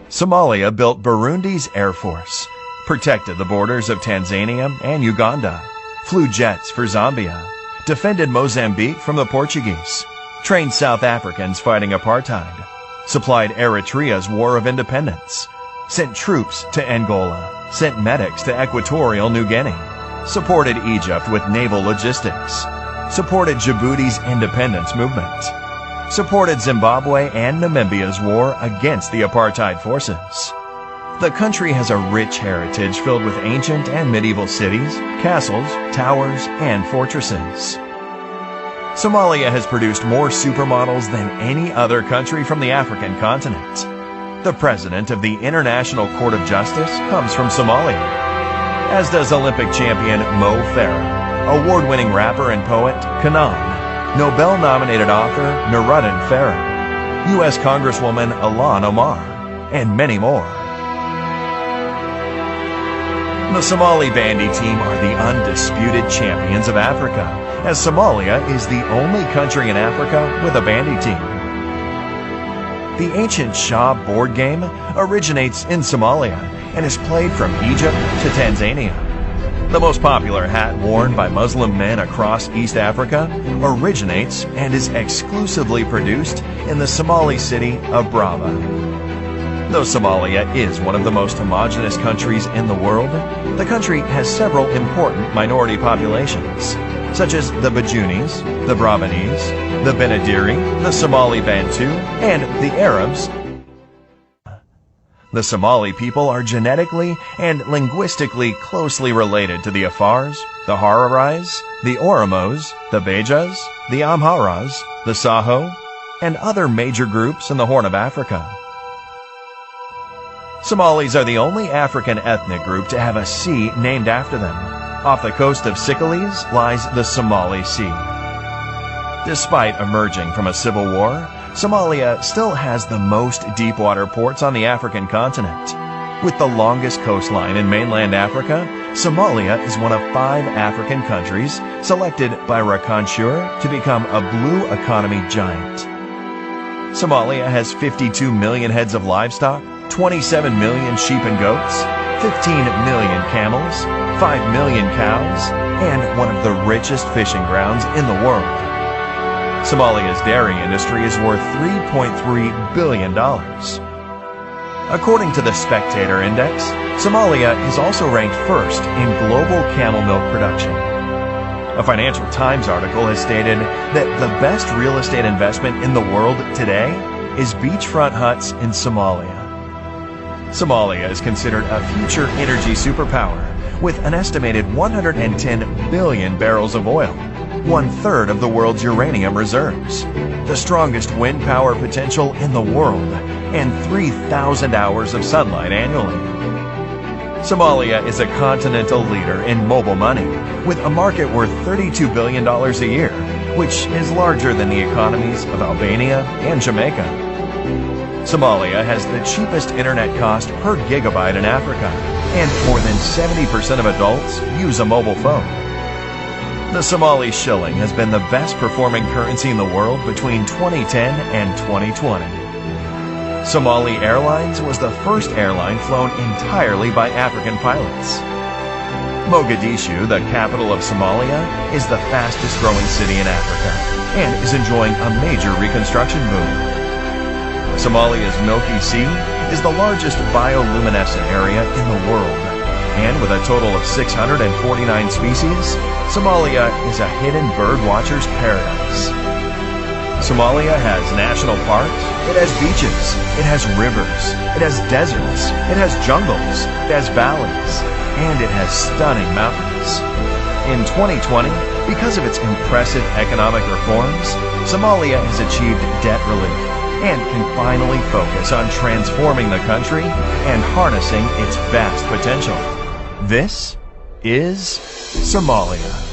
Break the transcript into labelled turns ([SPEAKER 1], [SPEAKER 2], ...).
[SPEAKER 1] Somalia built Burundi's air force, protected the borders of Tanzania and Uganda, flew jets for Zambia, defended Mozambique from the Portuguese, trained South Africans fighting apartheid, supplied Eritrea's War of Independence, sent troops to Angola, sent medics to Equatorial New Guinea, supported Egypt with naval logistics, supported Djibouti's independence movement, supported Zimbabwe and Namibia's war against the apartheid forces. The country has a rich heritage filled with ancient and medieval cities, castles, towers, and fortresses. Somalia has produced more supermodels than any other country from the African continent. The president of the International Court of Justice comes from Somalia, as does Olympic champion Mo Farah, award-winning rapper and poet Kanan, Nobel-nominated author Nuruddin Farah, U.S. Congresswoman Ilhan Omar, and many more. The Somali bandy team are the undisputed champions of Africa, as Somalia is the only country in Africa with a bandy team. The ancient Shah board game originates in Somalia and is played from Egypt to Tanzania. The most popular hat worn by Muslim men across East Africa originates and is exclusively produced in the Somali city of Brava. Though Somalia is one of the most homogeneous countries in the world, the country has several important minority populations, such as the Bajunis, the Brabanese, the Benadiri, the Somali Bantu, and the Arabs. The Somali people are genetically and linguistically closely related to the Afars, the Hararais, the Oromos, the Bejas, the Amharas, the Saho, and other major groups in the Horn of Africa. Somalis are the only African ethnic group to have a sea named after them. Off the coast of Sicily lies the Somali Sea. Despite emerging from a civil war, Somalia still has the most deep-water ports on the African continent. With the longest coastline in mainland Africa, Somalia is one of 5 African countries selected by Rakanshur to become a blue economy giant. Somalia has 52 million heads of livestock, 27 million sheep and goats, 15 million camels, 5 million cows, and one of the richest fishing grounds in the world. Somalia's dairy industry is worth $3.3 billion. According to the Spectator Index, Somalia is also ranked first in global camel milk production. A Financial Times article has stated that the best real estate investment in the world today is beachfront huts in Somalia. Somalia is considered a future energy superpower with an estimated 110 billion barrels of oil, 1/3 of the world's uranium reserves, the strongest wind power potential in the world, and 3,000 hours of sunlight annually. Somalia is a continental leader in mobile money, with a market worth $32 billion a year, which is larger than the economies of Albania and Jamaica. Somalia has the cheapest internet cost per gigabyte in Africa, and more than 70% of adults use a mobile phone. The Somali shilling has been the best performing currency in the world between 2010 and 2020. Somali Airlines was the first airline flown entirely by African pilots. Mogadishu, the capital of Somalia, is the fastest growing city in Africa and is enjoying a major reconstruction boom. Somalia's Milky Sea is the largest bioluminescent area in the world, and with a total of 649 species, Somalia is a hidden bird watcher's paradise. Somalia has national parks, it has beaches, it has rivers, it has deserts, it has jungles, it has valleys, and it has stunning mountains. In 2020, because of its impressive economic reforms, Somalia has achieved debt relief and can finally focus on transforming the country and harnessing its vast potential. This is Somalia.